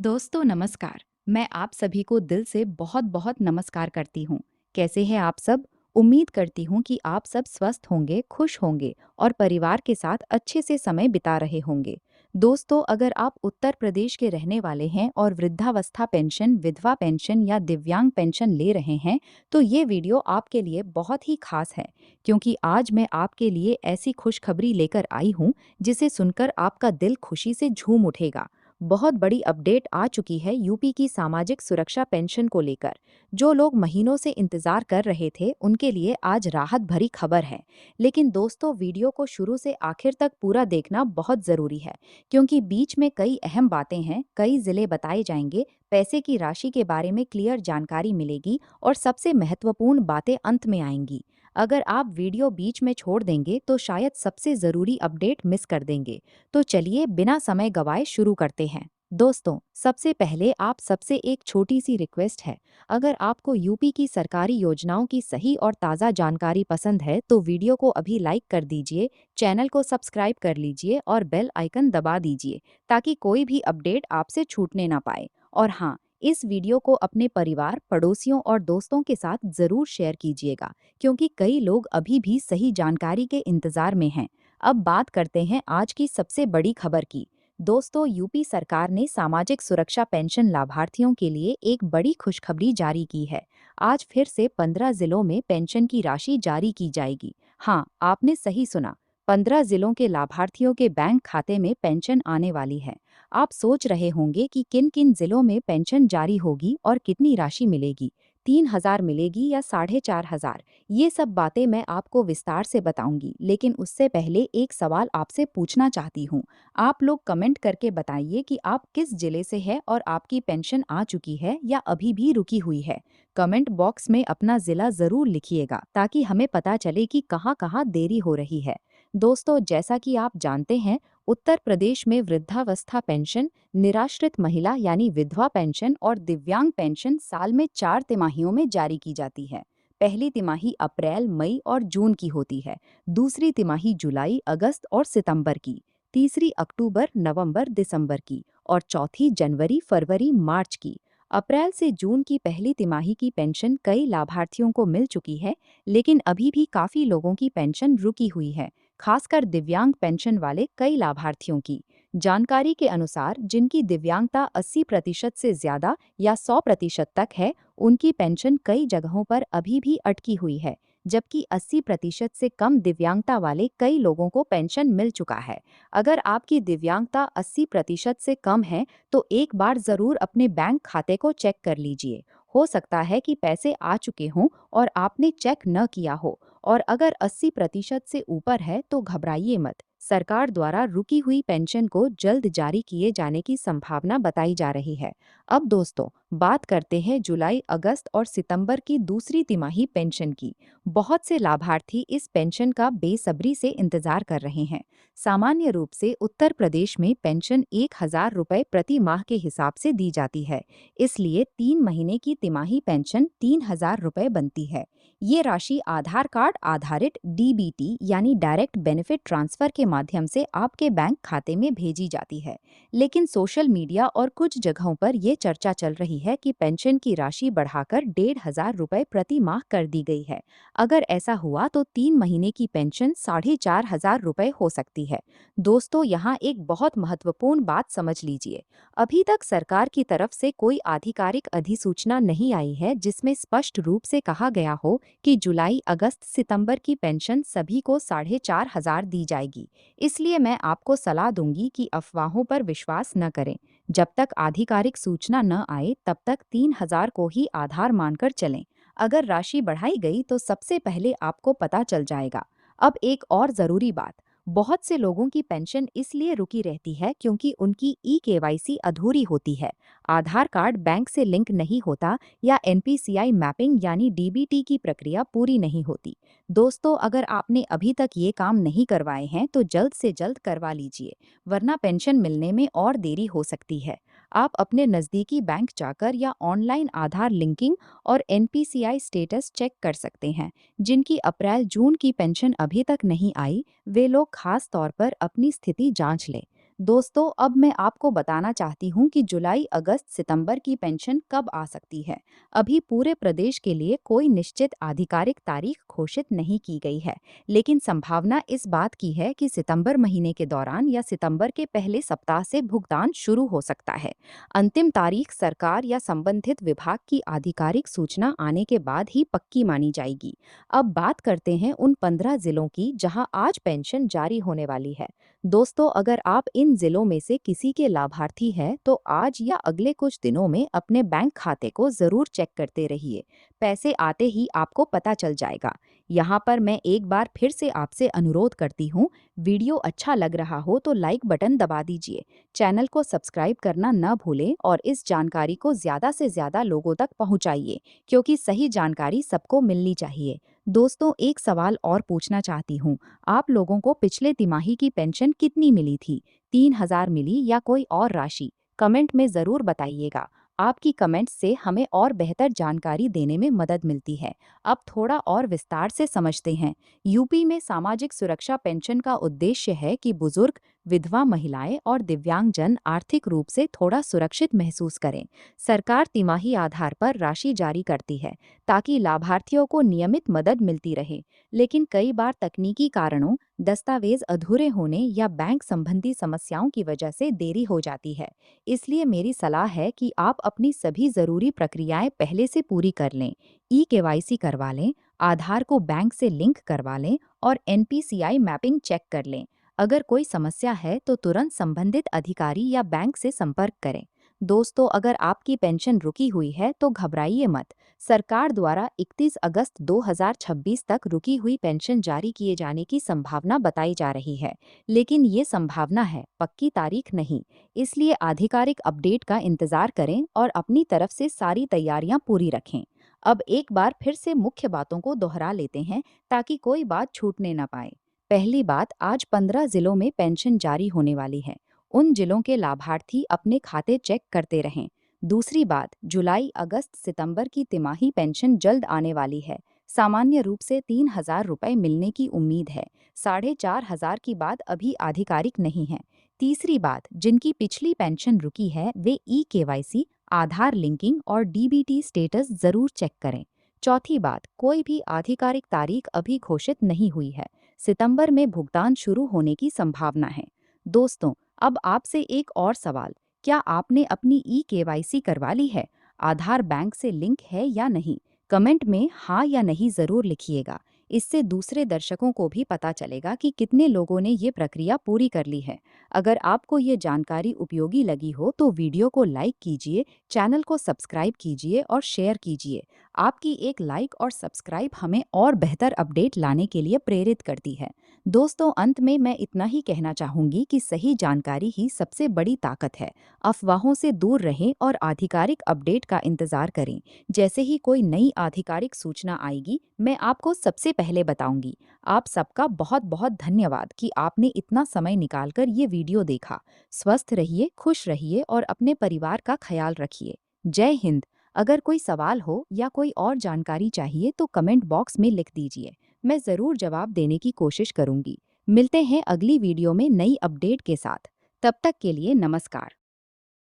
दोस्तों नमस्कार। मैं आप सभी को दिल से बहुत बहुत नमस्कार करती हूँ। कैसे हैं आप सब? उम्मीद करती हूँ कि आप सब स्वस्थ होंगे, खुश होंगे और परिवार के साथ अच्छे से समय बिता रहे होंगे। दोस्तों, अगर आप उत्तर प्रदेश के रहने वाले हैं और वृद्धावस्था पेंशन, विधवा पेंशन या दिव्यांग पेंशन ले रहे हैं, तो ये वीडियो आपके लिए बहुत ही खास है, क्योंकि आज मैं आपके लिए ऐसी खुशखबरी लेकर आई हूँ जिसे सुनकर आपका दिल खुशी से झूम उठेगा। बहुत बड़ी अपडेट आ चुकी है यूपी की सामाजिक सुरक्षा पेंशन को लेकर। जो लोग महीनों से इंतजार कर रहे थे, उनके लिए आज राहत भरी खबर है। लेकिन दोस्तों, वीडियो को शुरू से आखिर तक पूरा देखना बहुत जरूरी है, क्योंकि बीच में कई अहम बातें हैं, कई जिले बताए जाएंगे, पैसे की राशि के बारे में क्लियर जानकारी मिलेगी और सबसे महत्वपूर्ण बातें अंत में आएंगी। अगर आप वीडियो बीच में छोड़ देंगे तो शायद सबसे जरूरी अपडेट मिस कर देंगे। तो चलिए बिना समय गवाए शुरू करते हैं। दोस्तों, सबसे पहले आप सबसे एक छोटी सी रिक्वेस्ट है। अगर आपको यूपी की सरकारी योजनाओं की सही और ताज़ा जानकारी पसंद है तो वीडियो को अभी लाइक कर दीजिए, चैनल को सब्सक्राइब कर लीजिए और बेल आइकन दबा दीजिए, ताकि कोई भी अपडेट आपसे छूटने ना पाए। और हाँ, इस वीडियो को अपने परिवार, पड़ोसियों और दोस्तों के साथ ज़रूर शेयर कीजिएगा, क्योंकि कई लोग अभी भी सही जानकारी के इंतज़ार में हैं। अब बात करते हैं आज की सबसे बड़ी खबर की। दोस्तों, यूपी सरकार ने सामाजिक सुरक्षा पेंशन लाभार्थियों के लिए एक बड़ी खुशखबरी जारी की है। आज फिर से 15 जिलों में पेंशन की राशि जारी की जाएगी। हाँ, आपने सही सुना। 15 जिलों के लाभार्थियों के बैंक खाते में पेंशन आने वाली है। आप सोच रहे होंगे कि किन किन जिलों में पेंशन जारी होगी और कितनी राशि मिलेगी। 3,000 मिलेगी या 4,500? ये सब बातें मैं आपको विस्तार से बताऊंगी, लेकिन उससे पहले एक सवाल आपसे पूछना चाहती हूँ। आप लोग कमेंट करके बताइए कि आप किस जिले से हैं और आपकी पेंशन आ चुकी है या अभी भी रुकी हुई है। कमेंट बॉक्स में अपना जिला जरूर लिखिएगा, ताकि हमें पता चले कि कहाँ कहाँ देरी हो रही है। दोस्तों, जैसा कि आप जानते हैं, उत्तर प्रदेश में वृद्धावस्था पेंशन, निराश्रित महिला यानी विधवा पेंशन और दिव्यांग पेंशन साल में 4 तिमाहियों में जारी की जाती है। पहली तिमाही अप्रैल, मई और जून की होती है, दूसरी तिमाही जुलाई, अगस्त और सितंबर की, तीसरी अक्टूबर, नवंबर, दिसंबर की और चौथी जनवरी, फरवरी, मार्च की। अप्रैल से जून की पहली तिमाही की पेंशन कई लाभार्थियों को मिल चुकी है, लेकिन अभी भी काफी लोगों की पेंशन रुकी हुई है, खासकर दिव्यांग पेंशन वाले कई लाभार्थियों की। जानकारी के अनुसार जिनकी दिव्यांगता 80% से ज्यादा या 100% तक है, उनकी पेंशन कई जगहों पर अभी भी अटकी हुई है, जबकि 80% से कम दिव्यांगता वाले कई लोगों को पेंशन मिल चुका है। अगर आपकी दिव्यांगता 80% से कम है, तो एक बार जरूर अपने बैंक खाते को चेक कर लीजिए। हो सकता है कि पैसे आ चुके हों और आपने चेक न किया हो। और अगर 80% से ऊपर है तो घबराइए मत। सरकार द्वारा रुकी हुई पेंशन को जल्द जारी किए जाने की संभावना बताई जा रही है। अब दोस्तों, बात करते हैं जुलाई, अगस्त और सितंबर की दूसरी तिमाही पेंशन की। बहुत से लाभार्थी इस पेंशन का बेसब्री से इंतजार कर रहे हैं। सामान्य रूप से उत्तर प्रदेश में पेंशन 1,000 रुपये प्रति माह के हिसाब से दी जाती है, इसलिए 3 महीने की तिमाही पेंशन 3,000 रुपये बनती है। ये राशि आधार कार्ड आधारित डीबीटी यानी डायरेक्ट बेनिफिट ट्रांसफर के माध्यम से आपके बैंक खाते में भेजी जाती है। लेकिन सोशल मीडिया और कुछ जगहों पर ये चर्चा चल रही है कि पेंशन की राशि बढ़ाकर 1,500 रुपये प्रति माह कर दी गई है। अगर ऐसा हुआ तो 3 महीने की पेंशन 4,500 रुपये हो सकती है। दोस्तों, यहाँ एक बहुत महत्वपूर्ण बात समझ लीजिए। अभी तक सरकार की तरफ से कोई आधिकारिक अधिसूचना नहीं आई है जिसमें स्पष्ट रूप से कहा गया हो कि जुलाई, अगस्त, सितंबर की पेंशन सभी को 4,500 दी जाएगी। इसलिए मैं आपको सलाह दूंगी कि अफवाहों पर विश्वास न करें। जब तक आधिकारिक सूचना न आए तब तक 3,000 को ही आधार मानकर चलें। अगर राशि बढ़ाई गई तो सबसे पहले आपको पता चल जाएगा। अब एक और जरूरी बात। बहुत से लोगों की पेंशन इसलिए रुकी रहती है क्योंकि उनकी ई-केवाईसी अधूरी होती है, आधार कार्ड बैंक से लिंक नहीं होता या एनपीसीआई मैपिंग यानी डीबीटी की प्रक्रिया पूरी नहीं होती। दोस्तों, अगर आपने अभी तक ये काम नहीं करवाए हैं तो जल्द से जल्द करवा लीजिए, वरना पेंशन मिलने में और देरी हो सकती है। आप अपने नज़दीकी बैंक जाकर या ऑनलाइन आधार लिंकिंग और एनपीसीआई स्टेटस चेक कर सकते हैं। जिनकी अप्रैल जून की पेंशन अभी तक नहीं आई, वे लोग खास तौर पर अपनी स्थिति जांच लें। दोस्तों, अब मैं आपको बताना चाहती हूँ कि जुलाई, अगस्त, सितंबर की पेंशन कब आ सकती है। अभी पूरे प्रदेश के लिए कोई निश्चित आधिकारिक तारीख घोषित नहीं की गई है, लेकिन संभावना इस बात की है कि सितंबर महीने के दौरान या सितंबर के पहले सप्ताह से भुगतान शुरू हो सकता है। अंतिम तारीख सरकार या संबंधित विभाग की आधिकारिक सूचना आने के बाद ही पक्की मानी जाएगी। अब बात करते हैं उन 15 जिलों की जहां आज पेंशन जारी होने वाली है। दोस्तों, अगर आप इन जिलों में से किसी के लाभार्थी हैं तो आज या अगले कुछ दिनों में अपने बैंक खाते को जरूर चेक करते रहिए। पैसे आते ही आपको पता चल जाएगा। यहाँ पर मैं एक बार फिर से आपसे अनुरोध करती हूँ, वीडियो अच्छा लग रहा हो तो लाइक बटन दबा दीजिए, चैनल को सब्सक्राइब करना न भूलें और इस जानकारी को ज़्यादा से ज़्यादा लोगों तक पहुँचाइए, क्योंकि सही जानकारी सबको मिलनी चाहिए। दोस्तों, एक सवाल और पूछना चाहती हूँ, आप लोगों को पिछले तिमाही की पेंशन कितनी मिली थी? 3,000 मिली या कोई और राशि? कमेंट में ज़रूर बताइएगा। आपकी कमेंट्स से हमें और बेहतर जानकारी देने में मदद मिलती है। अब थोड़ा और विस्तार से समझते हैं। यूपी में सामाजिक सुरक्षा पेंशन का उद्देश्य है कि बुजुर्ग, विधवा महिलाएं और दिव्यांगजन आर्थिक रूप से थोड़ा सुरक्षित महसूस करें। सरकार तिमाही आधार पर राशि जारी करती है ताकि लाभार्थियों को नियमित मदद मिलती रहे, लेकिन कई बार तकनीकी कारणों, दस्तावेज अधूरे होने या बैंक संबंधी समस्याओं की वजह से देरी हो जाती है। इसलिए मेरी सलाह है कि आप अपनी सभी जरूरी प्रक्रियाएं पहले से पूरी कर लें। केवाईसी करवा लें, आधार को बैंक से लिंक करवा लें और एनपीसीआई मैपिंग चेक कर लें। अगर कोई समस्या है तो तुरंत संबंधित अधिकारी या बैंक से संपर्क करें। दोस्तों, अगर आपकी पेंशन रुकी हुई है तो घबराइए मत। सरकार द्वारा 31 अगस्त 2026 तक रुकी हुई पेंशन जारी किए जाने की संभावना बताई जा रही है, लेकिन ये संभावना है, पक्की तारीख नहीं। इसलिए आधिकारिक अपडेट का इंतजार करें और अपनी तरफ से सारी तैयारियां पूरी रखें। अब एक बार फिर से मुख्य बातों को दोहरा लेते हैं ताकि कोई बात छूटने न पाए। पहली बात, आज 15 जिलों में पेंशन जारी होने वाली है। उन जिलों के लाभार्थी अपने खाते चेक करते रहें। दूसरी बात, जुलाई, अगस्त, सितंबर की तिमाही पेंशन जल्द आने वाली है। सामान्य रूप से 3,000 रुपये मिलने की उम्मीद है। 4,500 की बात अभी आधिकारिक नहीं है। तीसरी बात, जिनकी पिछली पेंशन रुकी है वे केवाईसी, आधार लिंकिंग और डीबीटी स्टेटस जरूर चेक करें। चौथी बात, कोई भी आधिकारिक तारीख अभी घोषित नहीं हुई है। सितंबर में भुगतान शुरू होने की संभावना है। दोस्तों, अब आपसे एक और सवाल, क्या आपने अपनी केवाईसी करवा ली है? आधार बैंक से लिंक है या नहीं? कमेंट में हाँ या नहीं जरूर लिखिएगा। इससे दूसरे दर्शकों को भी पता चलेगा कि कितने लोगों ने ये प्रक्रिया पूरी कर ली है। अगर आपको ये जानकारी उपयोगी लगी हो तो वीडियो को लाइक कीजिए, चैनल को सब्सक्राइब कीजिए और शेयर कीजिए। आपकी एक लाइक और सब्सक्राइब हमें और बेहतर अपडेट लाने के लिए प्रेरित करती है। दोस्तों, अंत में मैं इतना ही कहना चाहूंगी कि सही जानकारी ही सबसे बड़ी ताकत है। अफवाहों से दूर रहें और आधिकारिक अपडेट का इंतजार करें। जैसे ही कोई नई आधिकारिक सूचना आएगी, मैं आपको सबसे पहले बताऊंगी। आप सबका बहुत बहुत धन्यवाद कि आपने इतना समय निकालकर ये वीडियो देखा। स्वस्थ रहिए, खुश रहिए और अपने परिवार का ख्याल रखिए। जय हिंद। अगर कोई सवाल हो या कोई और जानकारी चाहिए तो कमेंट बॉक्स में लिख दीजिए। मैं ज़रूर जवाब देने की कोशिश करूंगी। मिलते हैं अगली वीडियो में नई अपडेट के साथ। तब तक के लिए नमस्कार।